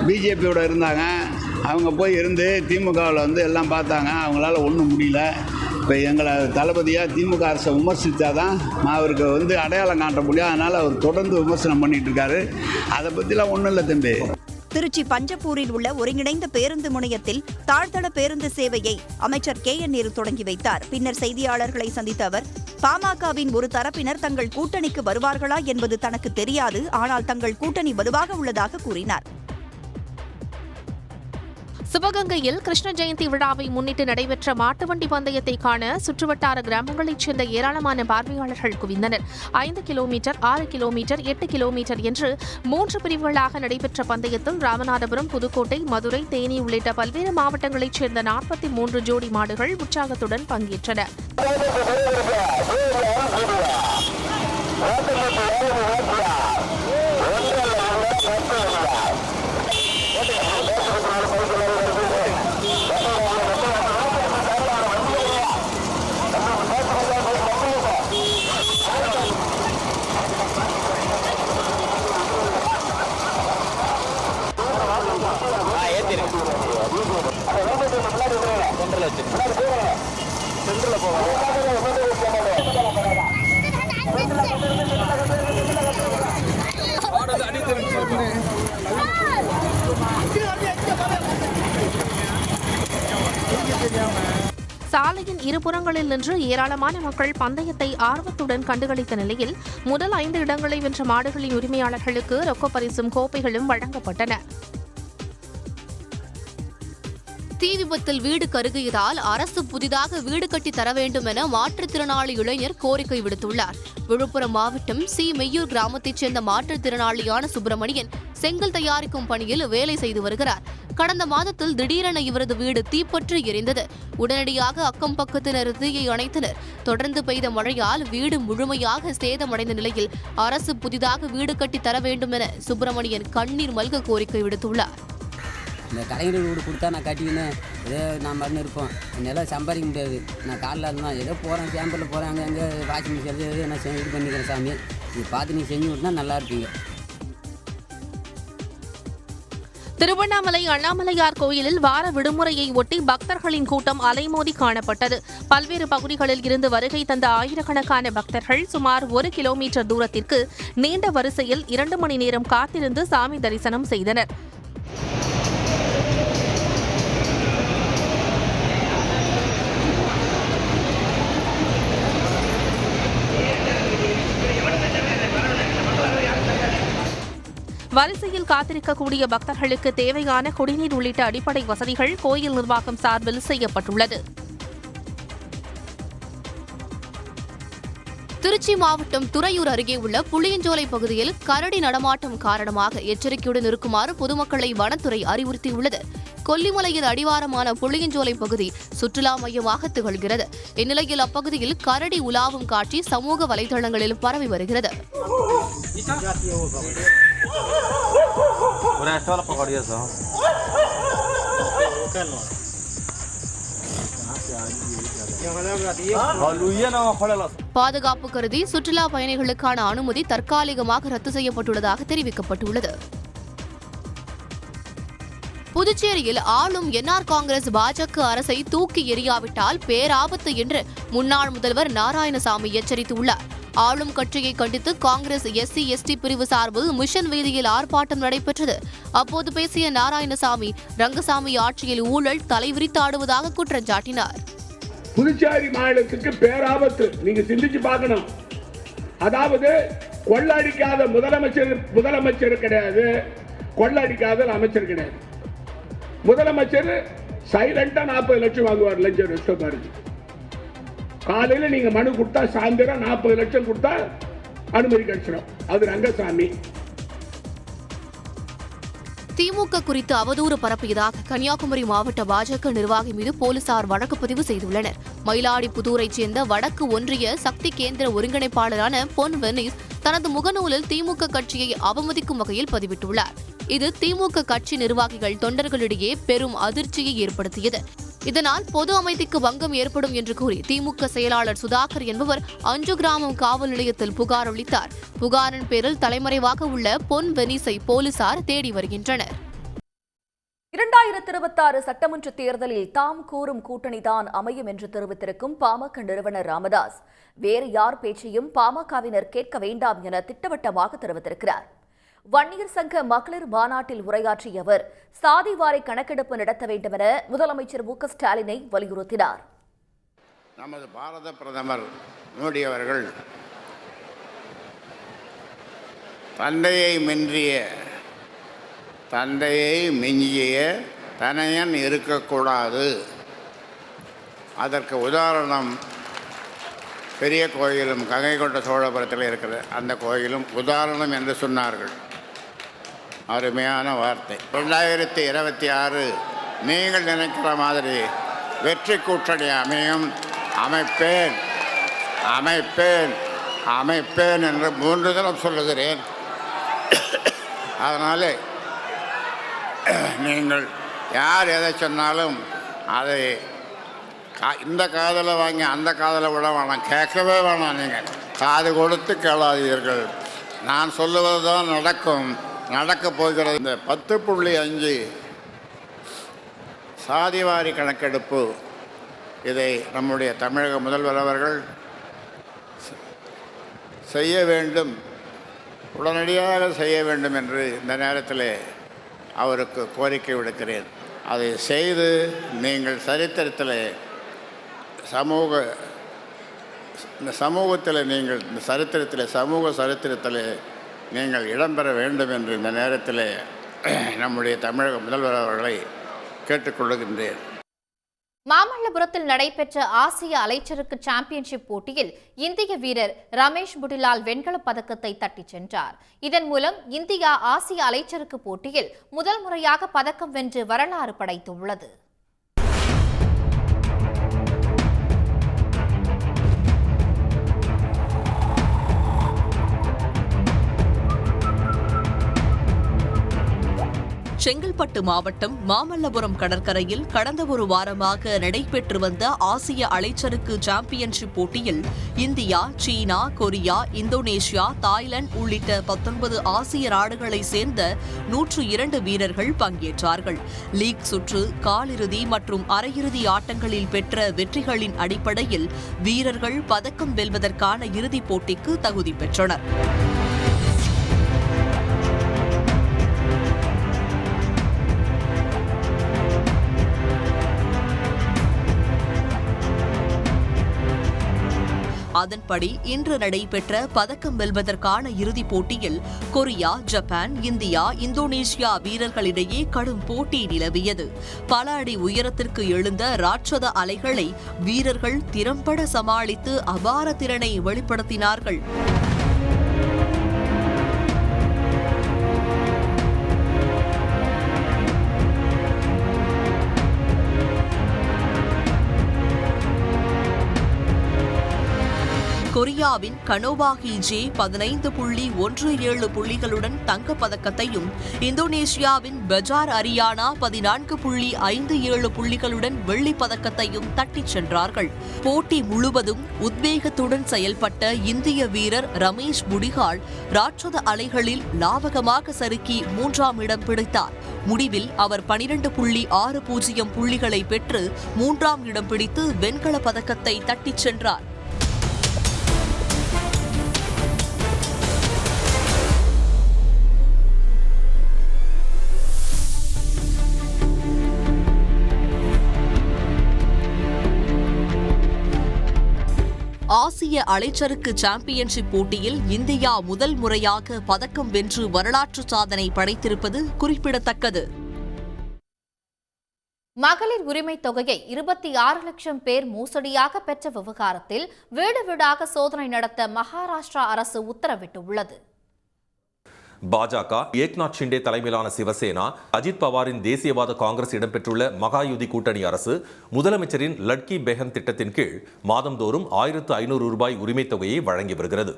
பிஜேபியோட இருந்தாங்க, அவங்க போய் இருந்து திமுகவில் வந்து எல்லாம் பார்த்தாங்க, அவங்களால ஒன்றும் முடியல. இப்போ எங்களை தளபதியாக திமுக அரசை விமர்சித்தாதான் அவருக்கு வந்து அடையாளம் காட்ட முடியும். அதனால் அவர் தொடர்ந்து விமர்சனம் பண்ணிட்டு இருக்காரு. அதை பற்றிலாம் ஒன்றும் இல்லை தம்பி. திருச்சி பஞ்சப்பூரில் உள்ள ஒருங்கிணைந்த பேருந்து முனையத்தில் தாழ்தள பேருந்து சேவையை அமைச்சர் KN நேரு தொடங்கி வைத்தார். பின்னர் செய்தியாளர்களை சந்தித்த அவர், பாமகவின் ஒரு தரப்பினர் தங்கள் கூட்டணிக்கு வருவார்களா என்பது தனக்கு தெரியாது, ஆனால் தங்கள் கூட்டணி வலுவாக உள்ளதாக கூறினார். சிவகங்கையில் கிருஷ்ண ஜெயந்தி விழாவை முன்னிட்டு நடைபெற்ற மாட்டுவண்டி பந்தயத்தை காண சுற்றுவட்டார கிராமங்களைச் சேர்ந்த ஏராளமான பார்வையாளர்கள் குவிந்தனர். 5 கிலோமீட்டர், 6 கிலோமீட்டர், 8 கிலோமீட்டர் என்று 3 பிரிவுகளாக நடைபெற்ற பந்தயத்தில் ராமநாதபுரம், புதுக்கோட்டை, மதுரை, தேனி உள்ளிட்ட பல்வேறு மாவட்டங்களைச் சேர்ந்த 43 ஜோடி மாடுகள் உற்சாகத்துடன் பங்கேற்றன. சாலையின் இருபுறங்களில் நின்று ஏராளமான மக்கள் பந்தயத்தை ஆர்வத்துடன் கண்டுகளித்த நிலையில் முதல் 5 இடங்களை வென்ற மாடுகளின் உரிமையாளர்களுக்கு ரொக்க பரிசும் கோப்பைகளும் வழங்கப்பட்டன. தீ விபத்தில் வீடு கருகியதால் அரசு புதிதாக வீடு கட்டி தர வேண்டும் என மாற்றுத்திறனாளி இளைஞர் கோரிக்கை விடுத்துள்ளார். விழுப்புரம் மாவட்டம் சி. மெய்யூர் கிராமத்தைச் சேர்ந்த மாற்றுத்திறனாளியான சுப்பிரமணியன் செங்கல் தயாரிக்கும் பணியில் வேலை செய்து வருகிறார். கடந்த மாதத்தில் திடீரென இவரது வீடு தீப்பற்றி எரிந்தது. உடனடியாக அக்கம் பக்கத்தினர் தீயை அணைத்தனர். தொடர்ந்து பெய்த மழையால் வீடு முழுமையாக சேதமடைந்த நிலையில் அரசு புதிதாக வீடு கட்டி தர வேண்டும் என சுப்பிரமணியன் கண்ணீர் மல்க கோரிக்கை விடுத்துள்ளார். இந்த கலைஞர் வீடு கொடுத்தா நான் கட்டிக்கின்னு ஏதோ நான் மருந்து இருப்போம். என்னால் சம்பாதிக்க முடியாது. நான் காலில் இருந்தால் ஏதோ போகிறேன், கேம்பில் போகிறேன், அங்கே வாஷிங் மிஷின் எது நான் இது பண்ணிக்கிறேன் சாமி. இது பார்த்து நீ செஞ்சு விட்டுனா நல்லா இருப்பீங்க. திருவண்ணாமலை அண்ணாமலையார் கோயிலில் வார விடுமுறையை ஒட்டி பக்தர்களின் கூட்டம் அலைமோதி காணப்பட்டது. பல்வேறு பகுதிகளில் இருந்து வருகை தந்த ஆயிரக்கணக்கான பக்தர்கள் சுமார் 1 கிலோமீட்டர் தூரத்திற்கு நீண்ட வரிசையில் 2 மணி நேரம் காத்திருந்து சாமி தரிசனம் செய்தனர். வரிசையில் காத்திருக்கக்கூடிய பக்தர்களுக்கு தேவையான குடிநீர் உள்ளிட்ட அடிப்படை வசதிகள் கோயில் நிர்வாகம் சார்பில் செய்யப்பட்டுள்ளது. திருச்சி மாவட்டம் துறையூர் அருகே உள்ள புளியஞ்சோலை பகுதியில் கரடி நடமாட்டம் காரணமாக எச்சரிக்கையுடன் இருக்குமாறு பொதுமக்களை வனத்துறை அறிவுறுத்தியுள்ளது. கொல்லிமலையின் அடிவாரமான புளியஞ்சோலை பகுதி சுற்றுலா மையமாக திகழ்கிறது. இந்நிலையில் அப்பகுதியில் கரடி உலாவும் காட்சி சமூக வலைதளங்களில் பரவி வருகிறது. பாதுகாப்பு கருதி சுற்றுலா பயணிகளுக்கான அனுமதி தற்காலிகமாக ரத்து செய்யப்பட்டுள்ளதாக தெரிவிக்கப்பட்டுள்ளது. புதுச்சேரியில் ஆளும் என்ஆர் காங்கிரஸ் பாஜக அரசை தூக்கி எறியாவிட்டால் பேராபத்து என்று முன்னாள் முதல்வர் நாராயணசாமி எச்சரித்துள்ளார். ஆளும் கட்சியை கண்டித்து காங்கிரஸ் SC/ST பிரிவு சார்பில் மிஷன் வீதியில் ஆர்ப்பாட்டம் நடைபெற்றது. அப்போது பேசிய நாராயணசாமி ரங்கசாமி ஆட்சியில் ஊழல் தலைவிரித்தாடுவதாக குற்றம் சாட்டினார். புதுச்சேரி மாநிலத்துக்கு பேராபத்து. நீங்க சிந்திச்சு பார்க்கணும். அதாவது கொள்ளடிக்காத முதலமைச்சர் கிடையாது, கொள்ளடிக்காத அமைச்சர் கிடையாது. முதலமைச்சர் சைலண்டா 40 லட்சம் வாங்குவார் லஞ்சம். நஷ்டம் பாருங்க. காலையில நீங்க மனு கொடுத்தா சாயந்தரம் 40 லட்சம் கொடுத்தா அனுமதி கிடைச்சிடும். அது ரங்கசாமி. திமுக குறித்து அவதூறு பரப்பியதாக கன்னியாகுமரி மாவட்ட பாஜக நிர்வாகி மீது போலீசார் வழக்கு பதிவு செய்துள்ளனர். மயிலாடிப்புதூரைச் சேர்ந்த வடக்கு ஒன்றிய சக்தி கேந்திர ஒருங்கிணைப்பாளரான பொன் வெனிஸ் தனது முகநூலில் திமுக கட்சியை அவமதிக்கும் வகையில் பதிவிட்டுள்ளார். இது திமுக கட்சி நிர்வாகிகள் தொண்டர்களிடையே பெரும் அதிர்ச்சியை ஏற்படுத்தியது. இதனால் பொது அமைதிக்கு பங்கம் ஏற்படும் என்று கூறி திமுக செயலாளர் சுதாகர் என்பவர் 5 கிராமம் காவல் நிலையத்தில் புகார் அளித்தார். புகாரின் பேரில் தலைமறைவாக உள்ள பொன் வெனிஸை போலீசார் தேடி வருகின்றனர். 2026 சட்டமன்ற தேர்தலில் தாம் கூறும் கூட்டணிதான் அமையும் என்று தெரிவித்திருக்கும் பாமக நிறுவனர் ராமதாஸ் வேறு யார் பேச்சையும் பாமகவினர் கேட்க வேண்டாம் என திட்டவட்டமாக தெரிவித்திருக்கிறார். வன்னியர் சங்க மகளிர் மாநாட்டில் உரையாற்றிய அவர் சாதிவாரி கணக்கெடுப்பு நடத்த வேண்டும் என முதலமைச்சர் மு.க. ஸ்டாலினை வலியுறுத்தினார். நமது பாரத பிரதமர் மோடி அவர்கள் தந்தையை மிஞ்சிய தனையன் இருக்கக்கூடாது. அதற்கு உதாரணம் பெரிய கோயிலும் கங்கை கொண்ட சோழபுரத்தில் இருக்கிற அந்த கோயிலும் உதாரணம் என்று சொன்னார்கள். அருமையான வார்த்தை. 2026 நீங்கள் நினைக்கிற மாதிரி வெற்றி கூட்டணி அமைப்பேன் என்று 3 தரம் சொல்லுகிறேன். அதனால் நீங்கள் யார் எதை சொன்னாலும் அதை இந்த காதில் வாங்கி அந்த காதில் விட வேணாம், கேட்கவே வேணாம். நீங்கள் காது கொடுத்து கேளாதீர்கள். நான் சொல்லுவது தான் நடக்கப் போகிறது. இந்த 10.5 சாதிவாரி கணக்கெடுப்பு, இதை நம்முடைய தமிழக முதல்வர் அவர்கள் செய்ய வேண்டும், உடனடியாக செய்ய வேண்டும் என்று இந்த நேரத்தில் அவருக்கு கோரிக்கை விடுக்கிறேன். அதை செய்து நீங்கள் சரித்திரத்தில் சமூகத்தில் நீங்கள் இந்த சமூக சரித்திரத்தில் நீங்கள் இடம்பெற வேண்டும் என்று இந்த நேரத்தில் நம்முடைய தமிழக முதல்வர் அவர்களை கேட்டுக்கொள்கின்றேன். மாமல்லபுரத்தில் நடைபெற்ற ஆசிய அலைச்சறுக்கு சாம்பியன்ஷிப் போட்டியில் இந்திய வீரர் ரமேஷ் புடிலால் வெண்கலப் பதக்கத்தை தட்டிச் சென்றார். இதன் மூலம் இந்தியா ஆசிய அலைச்சறுக்கு போட்டியில் முதல் முறையாக பதக்கம் வென்று வரலாறு படைத்துள்ளது. செங்கல்பட்டு மாவட்டம் மாமல்லபுரம் கடற்கரையில் கடந்த ஒரு வாரமாக நடைபெற்று வந்த ஆசிய அலைச்சறுக்கு சாம்பியன்ஷிப் போட்டியில் இந்தியா, சீனா, கொரியா, இந்தோனேஷியா, தாய்லாந்து உள்ளிட்ட 19 ஆசிய நாடுகளைச் சேர்ந்த 102 வீரர்கள் பங்கேற்றார்கள். லீக் சுற்று, காலிறுதி மற்றும் அரையிறுதி ஆட்டங்களில் பெற்ற வெற்றிகளின் அடிப்படையில் வீரர்கள் பதக்கம் வெல்வதற்கான இறுதிப் போட்டிக்கு தகுதி பெற்றனர். அதன்படி இன்று நடைபெற்ற பதக்கம் வெல்வதற்கான இறுதிப் போட்டியில் கொரியா, ஜப்பான், இந்தியா, இந்தோனேஷியா வீரர்களிடையே கடும் போட்டி நிலவியது. பல அடி உயரத்திற்கு எழுந்த ராட்சத அலைகளை வீரர்கள் திறம்பட சமாளித்து அபார திறனை வெளிப்படுத்தினார்கள். கொரியாவின் கனோவாகி ஜே 15.17 புள்ளிகளுடன் தங்கப்பதக்கத்தையும், இந்தோனேஷியாவின் பஜார் அரியானா 14.57 புள்ளிகளுடன் வெள்ளிப் பதக்கத்தையும் தட்டிச் சென்றார்கள். போட்டி முழுவதும் உத்வேகத்துடன் செயல்பட்ட இந்திய வீரர் ரமேஷ் புடிலால் ராட்சத அலைகளில் லாவகமாக சறுக்கி 3ஆம் இடம் பிடித்தார். முடிவில் அவர் 12.60 புள்ளிகளை பெற்று 3ஆம் இடம் பிடித்து வெண்கலப் பதக்கத்தை தட்டிச் சென்றார். ஆசிய அலைச்சறுக்கு சாம்பியன்ஷிப் போட்டியில் இந்தியா முதல் முறையாக பதக்கம் வென்று வரலாற்று சாதனை படைத்திருப்பது குறிப்பிடத்தக்கது. மகளிர் உரிமை தொகையை 26 லட்சம் பேர் மோசடியாக பெற்ற விவகாரத்தில் வீடு வீடாக சோதனை நடத்த மகாராஷ்டிரா அரசு உத்தரவிட்டுள்ளது. பாஜக, ஏக்நாத் ஷிண்டே தலைமையிலான சிவசேனா, அஜித் பவாரின் தேசியவாத காங்கிரஸ் இடம்பெற்றுள்ள மகாயுதி கூட்டணி அரசு முதலமைச்சரின் லட்கி பெஹன் திட்டத்தின் கீழ் மாதந்தோறும் 1500 ரூபாய் உரிமைத் தொகையை வழங்கி வருகிறது.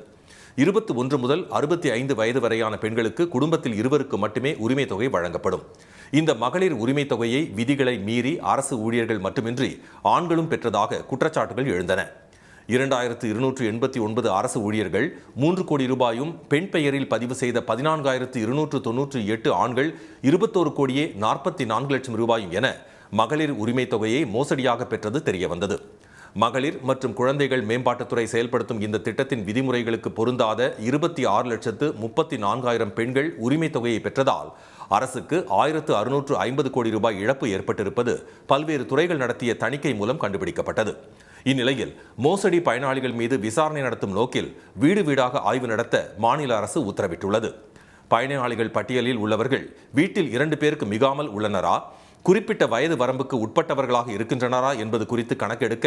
21 முதல் 65 வயது வரையான பெண்களுக்கு குடும்பத்தில் இருவருக்கு மட்டுமே உரிமைத் தொகை வழங்கப்படும். இந்த மகளிர் உரிமைத் தொகையை விதிகளை மீறி அரசு ஊழியர்கள் மட்டுமின்றி ஆண்களும் பெற்றதாக குற்றச்சாட்டுகள் எழுந்தன. 2289 அரசு ஊழியர்கள் 3 கோடி ரூபாயும், பெண் பெயரில் பதிவு செய்த 14298 ஆண்கள் 21 கோடியே 44 லட்சம் ரூபாயும் என மகளிர் உரிமைத் தொகையை மோசடியாக பெற்றது தெரியவந்தது. மகளிர் மற்றும் குழந்தைகள் மேம்பாட்டுத்துறை செயல்படுத்தும் இந்த திட்டத்தின் விதிமுறைகளுக்கு பொருந்தாத 26,34,000 பெண்கள் உரிமைத் தொகையை பெற்றதால் அரசுக்கு 1650 கோடி ரூபாய் இழப்பு ஏற்பட்டிருப்பது பல்வேறு துறைகள் நடத்திய தணிக்கை மூலம் கண்டுபிடிக்கப்பட்டது. இந்நிலையில் மோசடி பயனாளிகள் மீது விசாரணை நடத்தும் நோக்கில் வீடு வீடாக ஆய்வு நடத்த மாநில அரசு உத்தரவிட்டுள்ளது. பயனாளிகள் பட்டியலில் உள்ளவர்கள் வீட்டில் 2 பேருக்கு மிகாமல் உள்ளனரா, குறிப்பிட்ட வயது வரம்புக்கு உட்பட்டவர்களாக இருக்கின்றனரா என்பது குறித்து கணக்கெடுக்க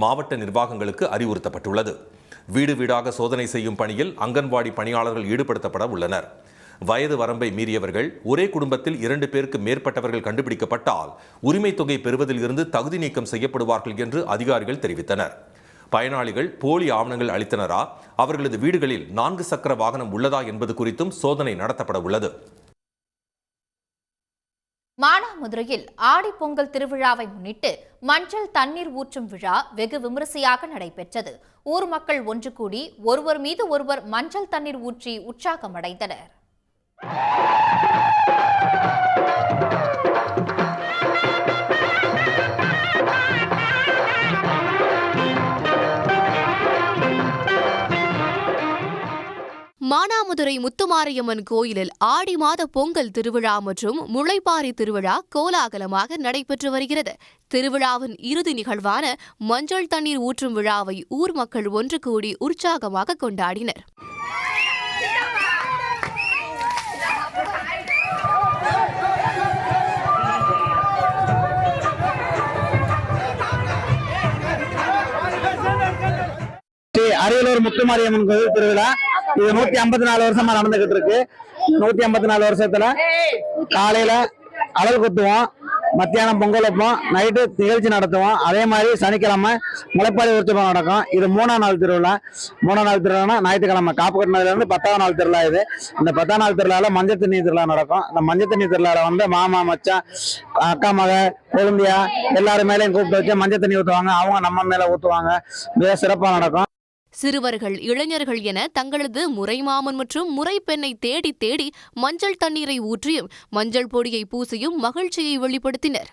மாவட்ட நிர்வாகங்களுக்கு அறிவுறுத்தப்பட்டுள்ளது. வீடு வீடாக சோதனை செய்யும் பணியில் அங்கன்வாடி பணியாளர்கள் ஈடுபடுத்தப்பட உள்ளனர். வயது வரம்பை மீறியவர்கள், ஒரே குடும்பத்தில் 2 பேருக்கு மேற்பட்டவர்கள் கண்டுபிடிக்கப்பட்டால் உரிமை தொகை பெறுவதில் இருந்து தகுதி நீக்கம் செய்யப்படுவார்கள் என்று அதிகாரிகள் தெரிவித்தனர். பயனாளிகள் போலி ஆவணங்கள் அளித்தனரா, அவர்களது வீடுகளில் 4 சக்கர வாகனம் உள்ளதா என்பது குறித்தும் சோதனை நடத்தப்பட உள்ளது. மானாமதுரையில் ஆடிப்பொங்கல் திருவிழாவை முன்னிட்டு மஞ்சள் தண்ணீர் ஊற்றும் விழா வெகு விமரிசையாக நடைபெற்றது. ஊர் மக்கள் ஒன்று கூடி ஒருவர் மீது ஒருவர் மஞ்சள் தண்ணீர் ஊற்றி உற்சாகமடைந்தனர். மானாமதுரை முத்துமாரியம்மன் கோயிலில் ஆடி மாத பொங்கல் திருவிழா மற்றும் முளைப்பாரி திருவிழா கோலாகலமாக நடைபெற்று வருகிறது. திருவிழாவின் இறுதி நிகழ்வான மஞ்சள் தண்ணீர் ஊற்றும் விழாவை ஊர் மக்கள் ஒன்று கூடி உற்சாகமாக கொண்டாடினர். அரியலூர் முத்துமாரியம்மன் கோயில் திருவிழா இது 154 வருஷமா நடந்துகிட்டு இருக்கு. 154 வருஷத்துல காலையில அழகு குத்துவோம், மத்தியானம் பொங்கல் வைப்போம், நைட்டு நிகழ்ச்சி நடத்துவோம். அதே மாதிரி சனிக்கிழமை முளைப்பாரி உற்சவம் நடக்கும். இது 3ஆம் நாள் திருவிழா. 3ஆம் நாள் திருவிழானா ஞாயிற்றுக்கிழமை காப்பு கட்டினதுல இருந்து 10ஆம் நாள் திருவிழா. இது இந்த 10ஆம் நாள் திருவிழால மஞ்சள் தண்ணி திருவிழா நடக்கும். இந்த மஞ்சள் தண்ணி திருவிழால வந்து மாமா, மச்சான், அக்கா, மக, கொழுந்தியா எல்லாரும் மேலேயும் கூப்பிட்டு வச்சு மஞ்சள் தண்ணி ஊற்றுவாங்க. அவங்க நம்ம மேல ஊற்றுவாங்க. மிக சிறப்பாக நடக்கும். சிறுவர்கள், இளைஞர்கள் என தங்களது முறைமாமன் மற்றும் முறைப்பெண்ணை தேடி தேடி மஞ்சள் தண்ணீரை ஊற்றியும் மஞ்சள் பொடியை பூசியும் மகிழ்ச்சியை வெளிப்படுத்தினர்.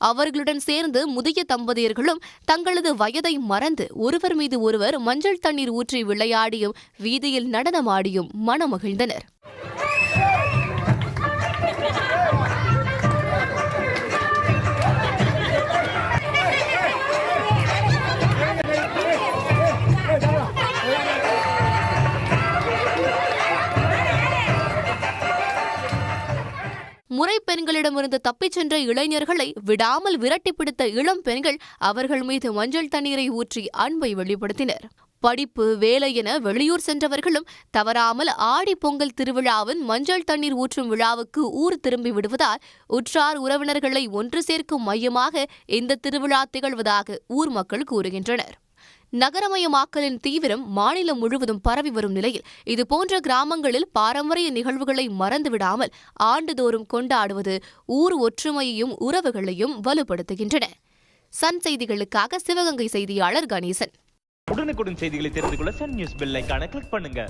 அவர்களுடன் சேர்ந்து முதிய தம்பதியர்களும் தங்களது வயதை மறந்து ஒருவர் மீது ஒருவர் மஞ்சள் தண்ணீர் ஊற்றி விளையாடியும் வீதியில் நடனமாடியும் மனமகிழ்ந்தனர். முறைப்பெண்களிடமிருந்து தப்பிச் சென்ற இளைஞர்களை விடாமல் விரட்டி பிடித்த இளம் பெண்கள் அவர்கள் மீது மஞ்சள் தண்ணீரை ஊற்றி அன்பை வெளிப்படுத்தினர். படிப்பு, வேலை என வெளியூர் சென்றவர்களும் தவறாமல் ஆடி பொங்கல் திருவிழாவின் மஞ்சள் தண்ணீர் ஊற்றும் விழாவுக்கு ஊர் திரும்பி விடுவதால் உற்றார் உறவினர்களை ஒன்று சேர்க்கும் மையமாக இந்த திருவிழா திகழ்வதாக ஊர் மக்கள் கூறுகின்றனர். நகரமயமாக்கலின் தீவிரம் மாநிலம் முழுவதும் பரவி வரும் நிலையில் இதுபோன்ற கிராமங்களில் பாரம்பரிய நிகழ்வுகளை மறந்துவிடாமல் ஆண்டுதோறும் கொண்டாடுவது ஊர் ஒற்றுமையையும் உறவுகளையும் வலுப்படுத்துகின்றன. சன் செய்திகளுக்காக சிவகங்கை செய்தியாளர் கணேசன். உடனுக்குடன் செய்திகளை தெரிந்து கொள்ள சன் நியூஸ் பெல் ஐகானை கிளிக் பண்ணுங்க.